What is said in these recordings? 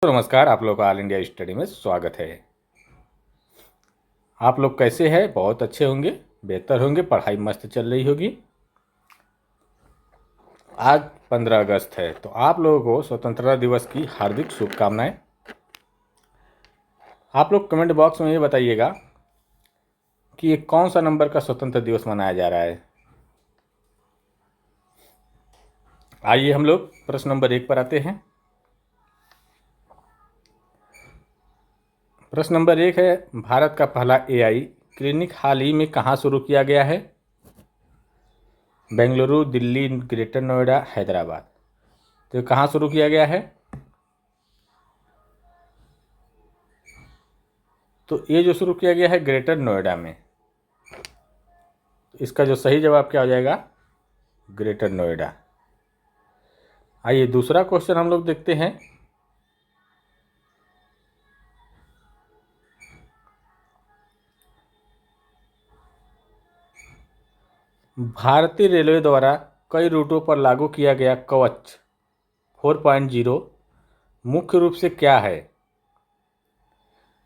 नमस्कार, आप लोग का ऑल इंडिया स्टडी में स्वागत है। आप लोग कैसे हैं? बहुत अच्छे होंगे, बेहतर होंगे, पढ़ाई मस्त चल रही होगी। आज 15 अगस्त है, तो आप लोगों को स्वतंत्रता दिवस की हार्दिक शुभकामनाएं। आप लोग कमेंट बॉक्स में ये बताइएगा कि ये कौन सा नंबर का स्वतंत्रता दिवस मनाया जा रहा है। आइए हम लोग प्रश्न नंबर 1 पर आते हैं। प्रश्न नंबर 1 है, भारत का पहला AI क्लिनिक हाल ही में कहाँ शुरू किया गया है? बेंगलुरु, दिल्ली, ग्रेटर नोएडा, हैदराबाद। तो कहाँ शुरू किया गया है? तो ये जो शुरू किया गया है ग्रेटर नोएडा में। इसका जो सही जवाब क्या हो जाएगा? ग्रेटर नोएडा। आइए दूसरा क्वेश्चन हम लोग देखते हैं। भारतीय रेलवे द्वारा कई रूटों पर लागू किया गया कवच 4.0 मुख्य रूप से क्या है?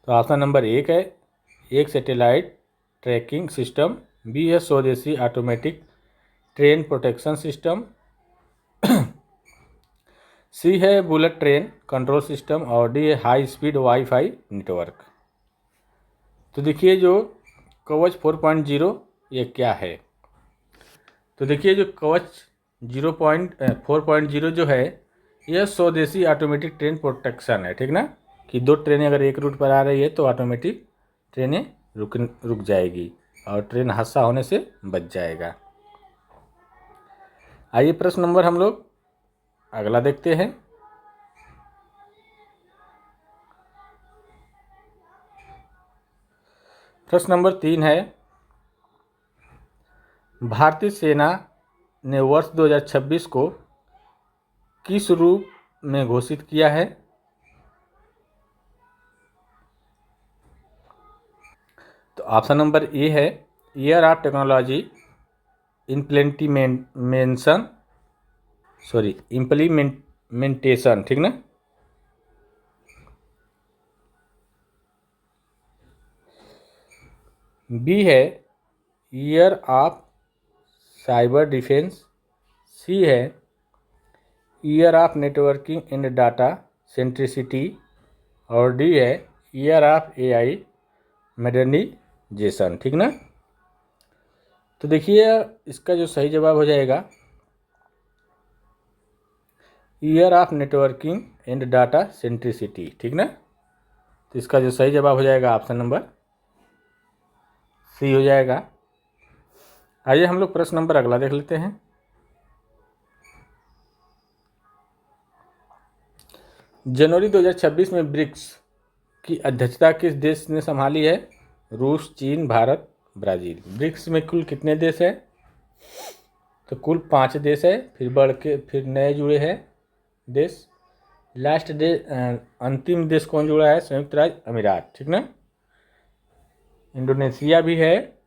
तो ऑप्शन नंबर 1 है, एक सैटेलाइट ट्रैकिंग सिस्टम, बी है स्वदेशी ऑटोमेटिक ट्रेन प्रोटेक्शन सिस्टम, सी है बुलेट ट्रेन कंट्रोल सिस्टम और डी है हाई स्पीड वाईफाई नेटवर्क। तो देखिए जो कवच 4.0 ये क्या है? तो देखिए जो कवच 4.0 जो है यह स्वदेशी ऑटोमेटिक ट्रेन प्रोटेक्शन है, ठीक ना। कि दो ट्रेनें अगर एक रूट पर आ रही है तो ऑटोमेटिक ट्रेनें रुक जाएगी और ट्रेन हादसा होने से बच जाएगा। आइए प्रश्न नंबर हम लोग अगला देखते हैं। प्रश्न नंबर 3 है, भारतीय सेना ने वर्ष 2026 को किस रूप में घोषित किया है? तो ऑप्शन नंबर ए है, ईयर ऑफ टेक्नोलॉजी इम्प्लीमेंटेशन, ठीक ना। बी है ईयर ऑफ साइबर डिफेंस, सी है year of networking and data centricity और डी है ईयर ऑफ AI मॉडर्नाइजेशन, ठीक ना। तो देखिए इसका जो सही जवाब हो जाएगा year of networking and data centricity, ठीक ना। तो इसका जो सही जवाब हो जाएगा ऑप्शन नंबर सी हो जाएगा। आइए हम लोग प्रश्न नंबर अगला देख लेते हैं। जनवरी 2026 में ब्रिक्स की अध्यक्षता किस देश ने संभाली है? रूस, चीन, भारत, ब्राज़ील। ब्रिक्स में कुल कितने देश है? तो कुल 5 देश है, फिर नए जुड़े हैं देश। लास्ट देश अंतिम देश कौन जुड़ा है? संयुक्त राज्य अमीरात, ठीक ना। इंडोनेशिया भी है,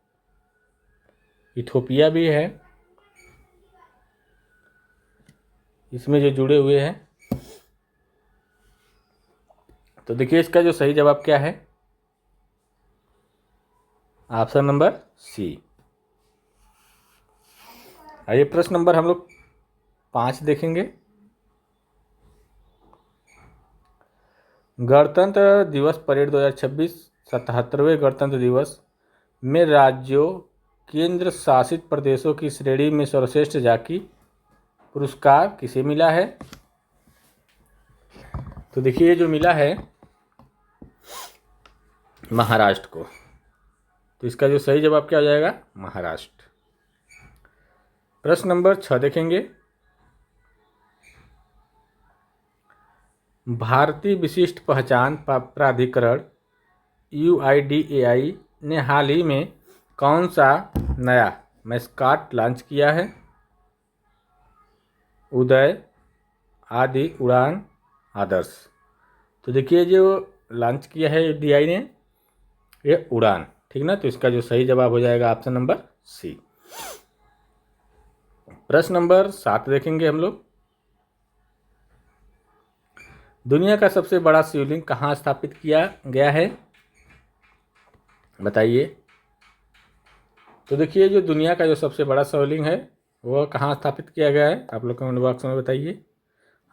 इथोपिया भी है, इसमें जो जुड़े हुए हैं। तो देखिए इसका जो सही जवाब क्या है? Option number C. आइए प्रश्न नंबर हम लोग 5 देखेंगे। गणतंत्र दिवस परेड 2026 77वें गणतंत्र दिवस में राज्यों केंद्र शासित प्रदेशों की श्रेणी में सर्वश्रेष्ठ झांकी पुरस्कार किसे मिला है? तो देखिए ये जो मिला है महाराष्ट्र को। तो इसका जो सही जवाब क्या हो जाएगा? महाराष्ट्र। प्रश्न नंबर 6 देखेंगे। भारतीय विशिष्ट पहचान प्राधिकरण UIDAI ने हाल ही में कौन सा नया मैस्कॉट लॉन्च किया है? उदय, आदि, उड़ान, आदर्श। तो देखिए जो लॉन्च किया है DI ने ये उड़ान, ठीक ना। तो इसका जो सही जवाब हो जाएगा ऑप्शन नंबर सी। प्रश्न नंबर 7 देखेंगे हम लोग। दुनिया का सबसे बड़ा शिवलिंग कहाँ स्थापित किया गया है, बताइए। तो देखिए, जो दुनिया का जो सबसे बड़ा शिवलिंग है वह कहाँ स्थापित किया गया है, आप लोग कमेंट बॉक्स में बताइए।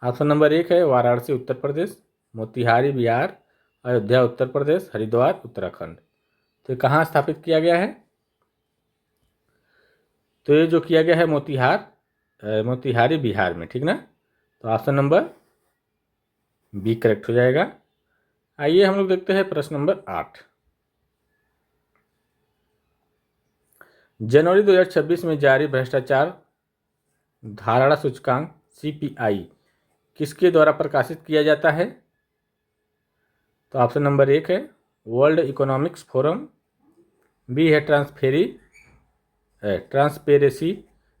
ऑप्शन नंबर 1 है वाराणसी उत्तर प्रदेश, मोतिहारी बिहार, अयोध्या उत्तर प्रदेश, हरिद्वार उत्तराखंड। तो ये कहाँ स्थापित किया गया है, तो ये जो किया गया है मोतिहारी बिहार में, ठीक ना। तो ऑप्शन नंबर बी करेक्ट हो जाएगा। आइए हम लोग देखते हैं प्रश्न नंबर 8। जनवरी 2026 में जारी भ्रष्टाचार धारणा सूचकांक CPI किसके द्वारा प्रकाशित किया जाता है। तो ऑप्शन नंबर 1 है वर्ल्ड इकोनॉमिक्स फोरम, बी है ट्रांसपेरेंसी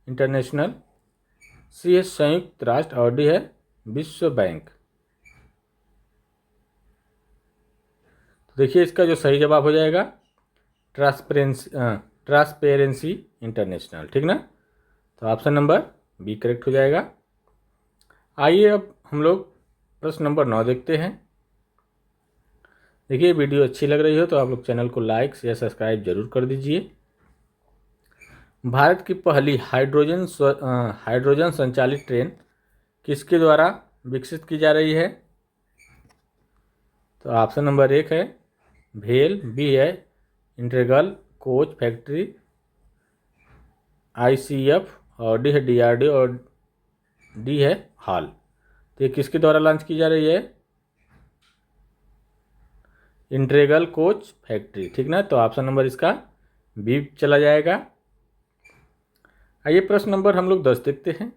इंटरनेशनल, सी है संयुक्त राष्ट्र और डी है विश्व बैंक। तो देखिए, इसका जो सही जवाब हो जाएगा ट्रांसपेरेंसी इंटरनेशनल, ठीक ना। तो ऑप्शन नंबर बी करेक्ट हो जाएगा। आइए अब हम लोग प्रश्न नंबर 9 देखते हैं। देखिए, वीडियो अच्छी लग रही हो तो आप लोग चैनल को लाइक या सब्सक्राइब जरूर कर दीजिए। भारत की पहली हाइड्रोजन संचालित ट्रेन किसके द्वारा विकसित की जा रही है। तो ऑप्शन नंबर 1 है भेल, बी है इंटीग्रल कोच फैक्ट्री ICF और डी है DRDO और डी है हाल। तो ये किसके द्वारा लॉन्च की जा रही है, इंटीग्रल कोच फैक्ट्री, ठीक ना। तो ऑप्शन नंबर इसका बी चला जाएगा। आइए प्रश्न नंबर हम लोग 10 देखते हैं।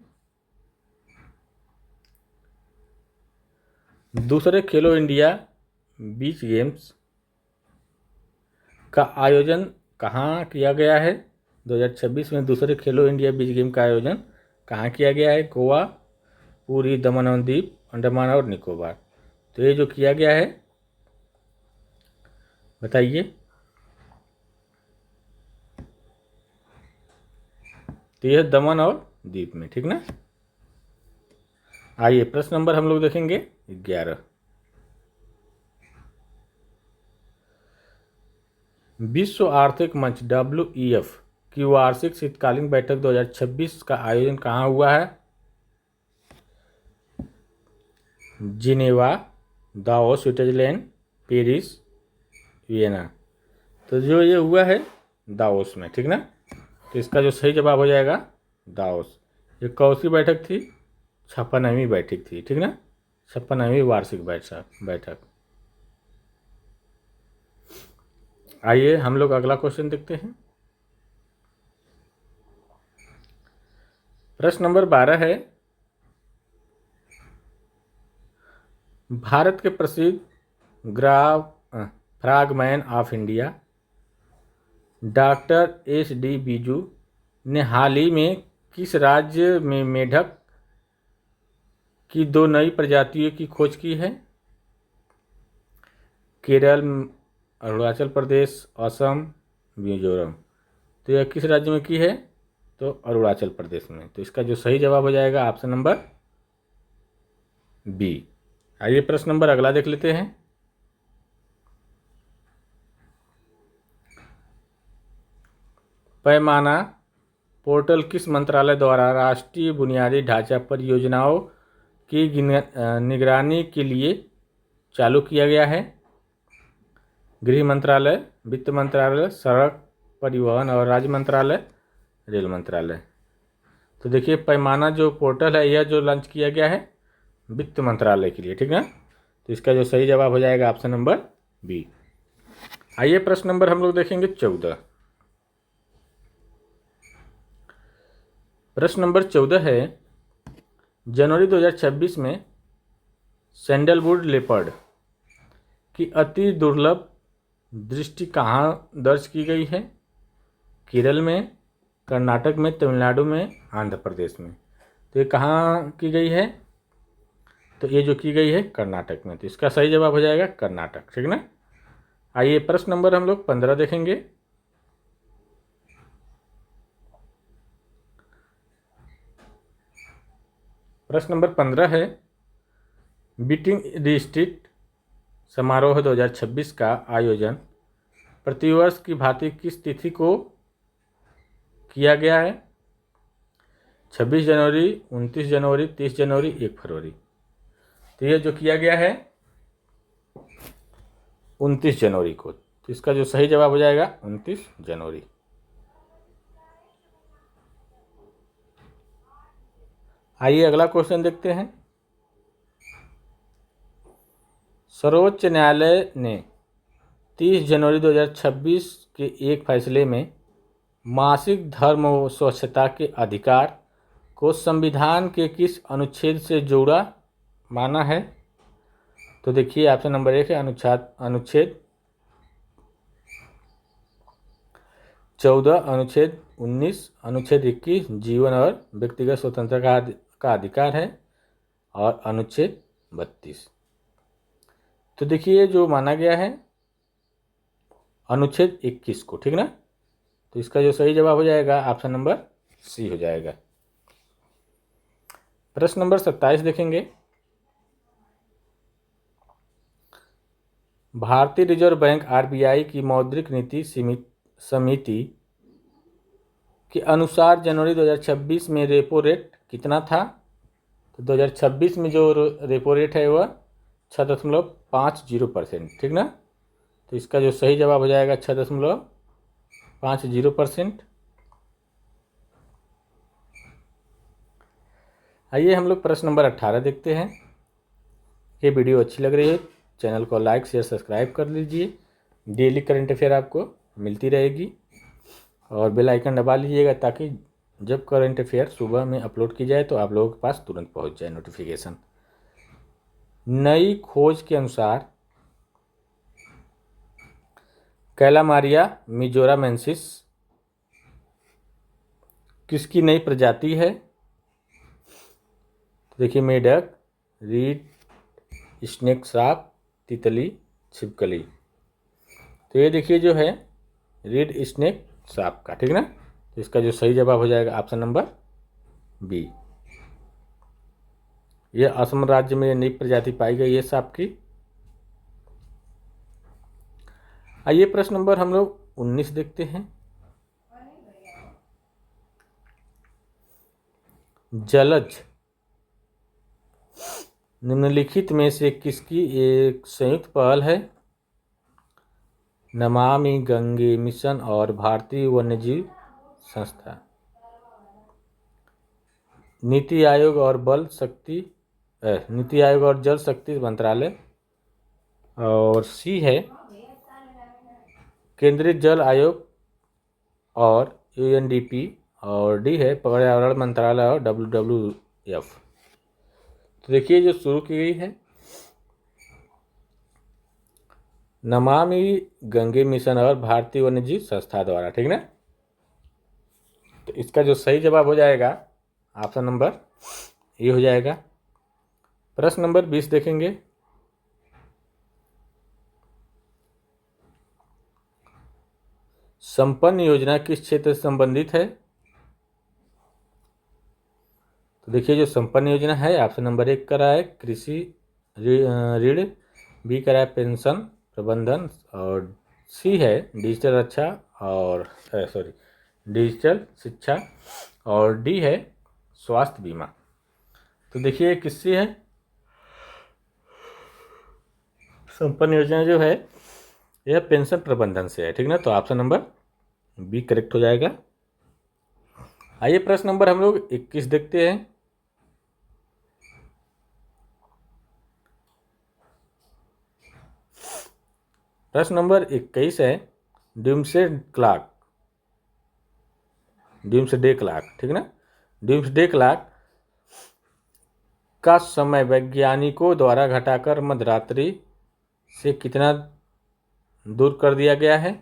दूसरे खेलो इंडिया बीच गेम्स का आयोजन कहाँ किया गया है। 2026 में दूसरे खेलो इंडिया बीच गेम का आयोजन कहाँ किया गया है। गोवा, पूरी, दमन और दीव, अंडमान और निकोबार। तो ये जो किया गया है बताइए। तो यह दमन और दीव में, ठीक ना। आइए प्रश्न नंबर हम लोग देखेंगे 11। विश्व आर्थिक मंच WEF की वार्षिक शीतकालीन बैठक 2026 का आयोजन कहाँ हुआ है। Geneva, Davos Switzerland, Paris, Vienna. तो जो ये हुआ है दाओस में, ठीक ना। तो इसका जो सही जवाब हो जाएगा दाओस। ये कौन सी बैठक थी, 56वीं बैठक थी, ठीक ना, 56वीं वार्षिक बैठक। आइए हम लोग अगला क्वेश्चन देखते हैं। प्रश्न नंबर 12 है भारत के प्रसिद्ध frogman of India doctor HD Biju ने हाल ही में किस राज्य में मेढक की 2 नई प्रजातियों की खोज की है। केरल, अरुणाचल प्रदेश, असम, मिजोरम। तो यह किस राज्य में की है, तो अरुणाचल प्रदेश में। तो इसका जो सही जवाब हो जाएगा ऑप्शन नंबर बी। आइए प्रश्न नंबर अगला देख लेते हैं। पैमाना पोर्टल किस मंत्रालय द्वारा राष्ट्रीय बुनियादी ढांचा परियोजनाओं की निगरानी के लिए चालू किया गया है। गृह मंत्रालय, वित्त मंत्रालय, सड़क परिवहन और राज्य मंत्रालय, रेल मंत्रालय। तो देखिए, पैमाना जो पोर्टल है यह जो लॉन्च किया गया है वित्त मंत्रालय के लिए, ठीक है। तो इसका जो सही जवाब हो जाएगा ऑप्शन नंबर बी। आइए प्रश्न नंबर हम लोग देखेंगे 14। प्रश्न नंबर 14 है जनवरी 2026 में सैंडलवुड लेपर्ड की अति दुर्लभ दृष्टि कहाँ दर्ज की गई है। केरल में, कर्नाटक में, तमिलनाडु में, आंध्र प्रदेश में। तो ये कहाँ की गई है, तो ये जो की गई है कर्नाटक में। तो इसका सही जवाब हो जाएगा कर्नाटक, ठीक ना। आइए प्रश्न नंबर हम लोग 15 देखेंगे। प्रश्न नंबर 15 है बीटिंग द स्ट्रीट समारोह 2026 का आयोजन प्रतिवर्ष की भांति किस तिथि को किया गया है? 26 जनवरी, 29 जनवरी, 30 जनवरी, 1 फरवरी। तो ये जो किया गया है 29 जनवरी को। तो इसका जो सही जवाब हो जाएगा 29 जनवरी। आइए अगला क्वेश्चन देखते हैं। सर्वोच्च न्यायालय ने 30 जनवरी 2026 के एक फैसले में मासिक धर्म व स्वच्छता के अधिकार को संविधान के किस अनुच्छेद से जुड़ा माना है? तो देखिए ऑप्शन नंबर 1 है अनुच्छेद 14, अनुच्छेद 19, अनुच्छेद 21 जीवन और व्यक्तिगत स्वतंत्रता का अधिकार है, और अनुच्छेद 32। तो देखिए जो माना गया है अनुच्छेद 21 को, ठीक ना। तो इसका जो सही जवाब हो जाएगा ऑप्शन नंबर सी हो जाएगा। प्रश्न नंबर 27 देखेंगे। भारतीय रिजर्व बैंक आरबीआई की मौद्रिक नीति समिति के अनुसार जनवरी 2026 में रेपो रेट कितना था? तो 2026 में जो रेपो रेट है वह 6.50%, ठीक ना। तो इसका जो सही जवाब हो जाएगा 6.50%। आइए हम लोग प्रश्न नंबर 18 देखते हैं। ये वीडियो अच्छी लग रही है चैनल को लाइक शेयर सब्सक्राइब कर लीजिए। डेली करंट अफेयर आपको मिलती रहेगी और बेल आइकन दबा लीजिएगा ताकि जब करंट अफेयर सुबह में अपलोड की जाए तो आप लोगों के पास तुरंत पहुंच जाए नोटिफिकेशन। नई खोज के अनुसार कैलामारिया मिजोरामेंसिस किसकी नई प्रजाति है? देखिए मेढक, रीड, स्नेक सांप, तितली, छिपकली। तो ये देखिए जो है रीड स्नेक सांप का, ठीक ना। तो इसका जो सही जवाब हो जाएगा ऑप्शन नंबर बी। यह असम राज्य में नई प्रजाति पाई गई है सांप की। आइए प्रश्न नंबर हम लोग 19 देखते हैं। जलज निम्नलिखित में से किसकी एक संयुक्त पहल है? नमामि गंगे मिशन और भारतीय वन्यजीव संस्था, नीति आयोग और जल शक्ति मंत्रालय, और सी है केंद्रीय जल आयोग और यूएनडीपी, और डी है पर्यावरण मंत्रालय और WWF। तो देखिए जो शुरू की गई है नमामि गंगे मिशन और भारतीय वन्यजीव संस्था द्वारा, ठीक ना। तो इसका जो सही जवाब हो जाएगा ऑप्शन नंबर ए हो जाएगा। प्रश्न नंबर 20 देखेंगे। संपन्न योजना किस क्षेत्र से संबंधित है? तो देखिए जो संपन्न योजना है ऑप्शन नंबर 1 का है कृषि ऋण, बी का है पेंशन प्रबंधन, और सी है डिजिटल रक्षा और डिजिटल शिक्षा, और डी है स्वास्थ्य बीमा। तो देखिए किससे है संपन्न योजना जो है यह पेंशन प्रबंधन से है, ठीक ना। तो ऑप्शन नंबर बी करेक्ट हो जाएगा। आइए प्रश्न नंबर हम लोग 21 देखते हैं। प्रश्न नंबर 21 है ड्यूम्सडे क्लॉक, ठीक ना। ड्यूम्सडे क्लॉक का समय वैज्ञानिकों द्वारा घटाकर मध्यरात्रि से कितना दूर कर दिया गया है?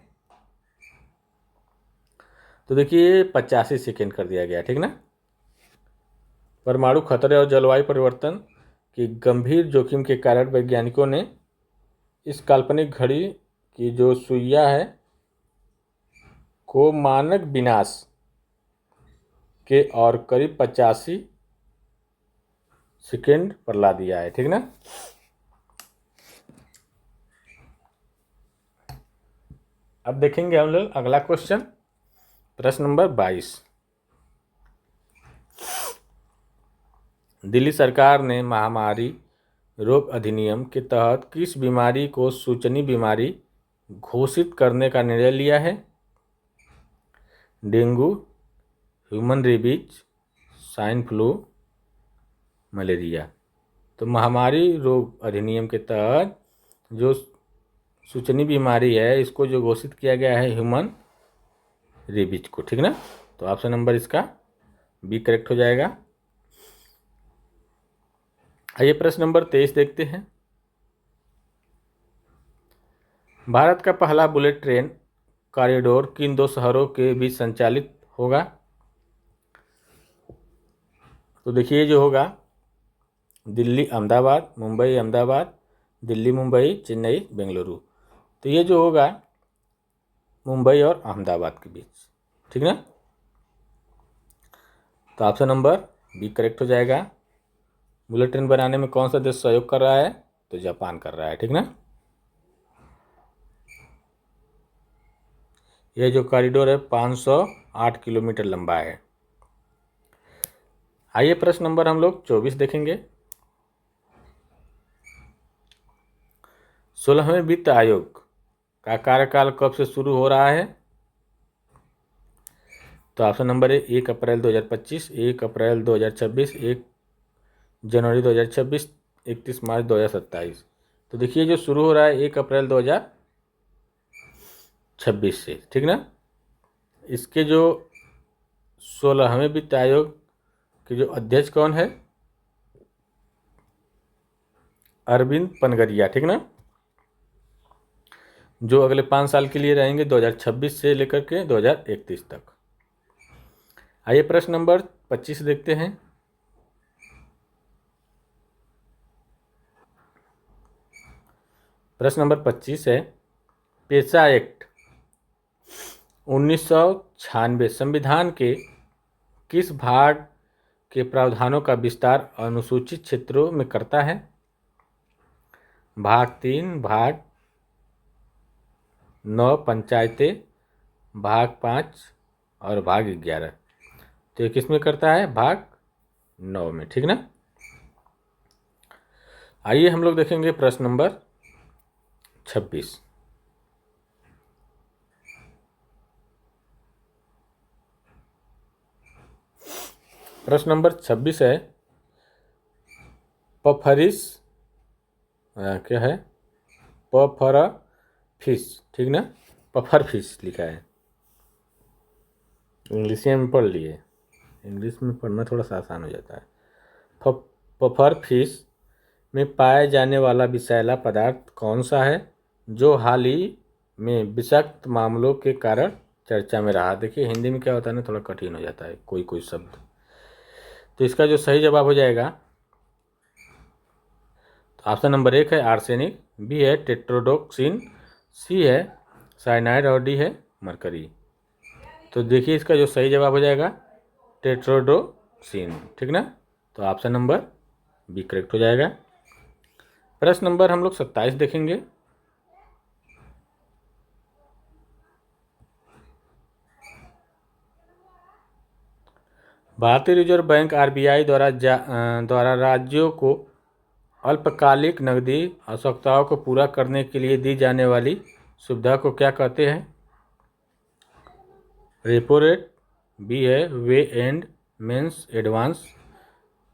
तो देखिए 85 सेकेंड कर दिया गया, ठीक ना। परमाणु खतरे और जलवायु परिवर्तन की गंभीर जोखिम के कारण वैज्ञानिकों ने इस काल्पनिक घड़ी की जो सुइया है को मानक विनाश के और करीब 85 सेकेंड प्रहलादिया है, ठीक ना। अब देखेंगे हम लोग अगला क्वेश्चन, प्रश्न नंबर 22। दिल्ली सरकार ने महामारी रोग अधिनियम के तहत किस बीमारी को सूचनीय बीमारी घोषित करने का निर्णय लिया है? Dengue, human rabies, swine flu, malaria. तो महामारी रोग अधिनियम के तहत जो सूचनीय बीमारी है इसको जो घोषित किया गया है ह्यूमन रेबीज को, ठीक ना। तो ऑप्शन नंबर इसका बी करेक्ट हो जाएगा। आइए प्रश्न नंबर 23 देखते हैं। भारत का पहला बुलेट ट्रेन कॉरिडोर किन दो शहरों के बीच संचालित होगा? तो देखिए जो होगा दिल्ली अहमदाबाद, मुंबई अहमदाबाद, दिल्ली मुंबई, चेन्नई बेंगलुरु। तो ये जो होगा मुंबई और अहमदाबाद के बीच, ठीक ना। तो ऑप्शन नंबर बी करेक्ट हो जाएगा। बुलेट ट्रेन बनाने में कौन सा देश सहयोग कर रहा है? तो जापान कर रहा है, ठीक ना। यह जो कॉरिडोर है 508 किलोमीटर लंबा है। आइए प्रश्न नंबर हम लोग 24 देखेंगे। 16वें वित्त आयोग का कार्यकाल कब से शुरू हो रहा है? तो ऑप्शन नंबर है 1 अप्रैल 2025, 1 अप्रैल 2026, 1 जनवरी 2026, 31 मार्च 2027। तो देखिए जो शुरू हो रहा है 1 अप्रैल 2026 से, ठीक ना। इसके जो 16वें वित्त आयोग के जो अध्यक्ष कौन है? अरविंद पनगरिया, ठीक ना, जो अगले 5 साल के लिए रहेंगे 2026 से लेकर के 2031 तक। आइए प्रश्न नंबर 25 देखते हैं। प्रश्न नंबर 25 है, पेशा एक्ट 1996 संविधान के किस भाग के प्रावधानों का विस्तार अनुसूचित क्षेत्रों में करता है? भाग 3, भाग 9 पंचायतें, भाग 5 और भाग 11। तो ये किस में करता है? भाग 9 में, ठीक ना। आइए हम लोग देखेंगे प्रश्न नंबर 26। प्रश्न नंबर 26 है, पफरिस क्या है? पफर फिश, ठीक ना, पफर फिश लिखा है। इंग्लिश में पढ़ लिए, इंग्लिश में पढ़ना थोड़ा सा आसान हो जाता है। पफर फिश में पाए जाने वाला विषैला पदार्थ कौन सा है जो हाल ही में विषाक्त मामलों के कारण चर्चा में रहा? देखिए हिंदी में क्या होता है ना, थोड़ा कठिन हो जाता है कोई कोई शब्द। तो इसका जो सही जवाब हो जाएगा तो ऑप्शन नंबर 1 है आर्सेनिक, बी है टेट्रोडोक्सिन, सी है साइनाइड और डी है मरकरी। तो देखिए इसका जो सही जवाब हो जाएगा टेट्रोडोक्सिन, ठीक ना। तो ऑप्शन नंबर बी करेक्ट हो जाएगा। प्रश्न नंबर हम लोग 27 देखेंगे। भारतीय रिजर्व बैंक आरबीआई द्वारा राज्यों को अल्पकालिक नकदी आवश्यकताओं को पूरा करने के लिए दी जाने वाली सुविधा को क्या कहते हैं? रेपो रेट, बी है वे एंड मीन्स एडवांस,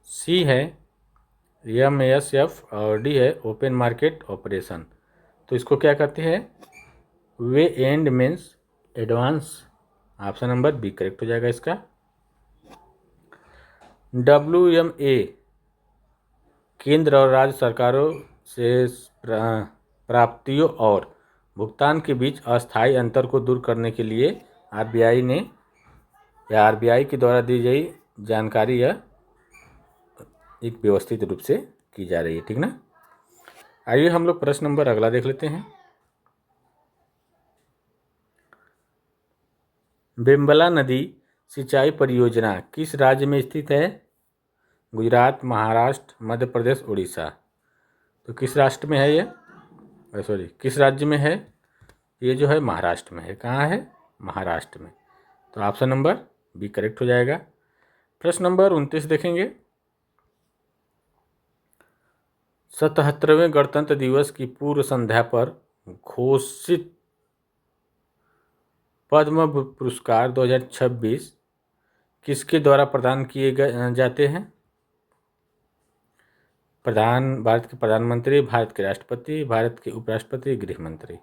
सी है MSF और डी है ओपन मार्केट ऑपरेशन। तो इसको क्या कहते हैं? Way and means advance. Option number B correct हो जाएगा इसका। WMA केंद्र और राज्य सरकारों से प्राप्तियों और भुगतान के बीच अस्थायी अंतर को दूर करने के लिए आरबीआई के द्वारा दी गई जानकारी यह एक व्यवस्थित रूप से की जा रही है, ठीक ना। आइए हम लोग प्रश्न नंबर अगला देख लेते हैं। बेम्बला नदी सिंचाई परियोजना किस राज्य में स्थित है? गुजरात, महाराष्ट्र, मध्य प्रदेश, उड़ीसा। तो किस राष्ट्र में है ये, सॉरी किस राज्य में है ये? जो है महाराष्ट्र में है। कहाँ है? महाराष्ट्र में। तो ऑप्शन नंबर बी करेक्ट हो जाएगा। प्रश्न नंबर 29 देखेंगे। 77वें गणतंत्र दिवस की पूर्व संध्या पर घोषित पद्म पुरस्कार 2026 किसके द्वारा प्रदान किए जाते हैं? भारत के प्रधानमंत्री, भारत के राष्ट्रपति, भारत के उपराष्ट्रपति, गृह मंत्री।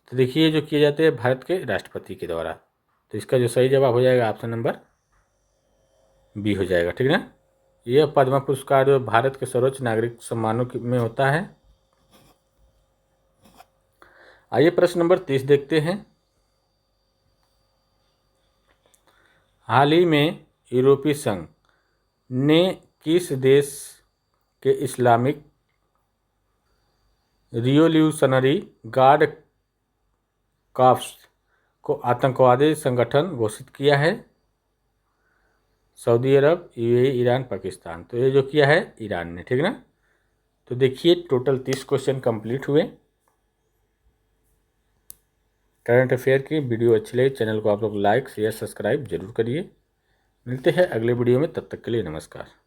तो देखिए जो किए जाते हैं भारत के राष्ट्रपति के द्वारा। तो इसका जो सही जवाब हो जाएगा ऑप्शन नंबर बी हो जाएगा। ठीक ना। यह पद्म पुरस्कार जो भारत के सर्वोच्च नागरिक सम्मानों में होता है। आइए प्रश्न नंबर 30 देखते हैं। हाल ही में यूरोपीय संघ ने किस देश के इस्लामिक रिवॉल्यूशनरी गार्ड कॉर्प्स को आतंकवादी संगठन घोषित किया है? सऊदी अरब, यूएई, ईरान, पाकिस्तान। तो ये जो किया है ईरान ने। ठीक ना। तो देखिए टोटल 30 क्वेश्चन कंप्लीट हुए करंट अफेयर की। वीडियो अच्छी लगी चैनल को आप लोग लाइक शेयर सब्सक्राइब जरूर करिए। मिलते हैं अगले वीडियो में, तब तक के लिए नमस्कार।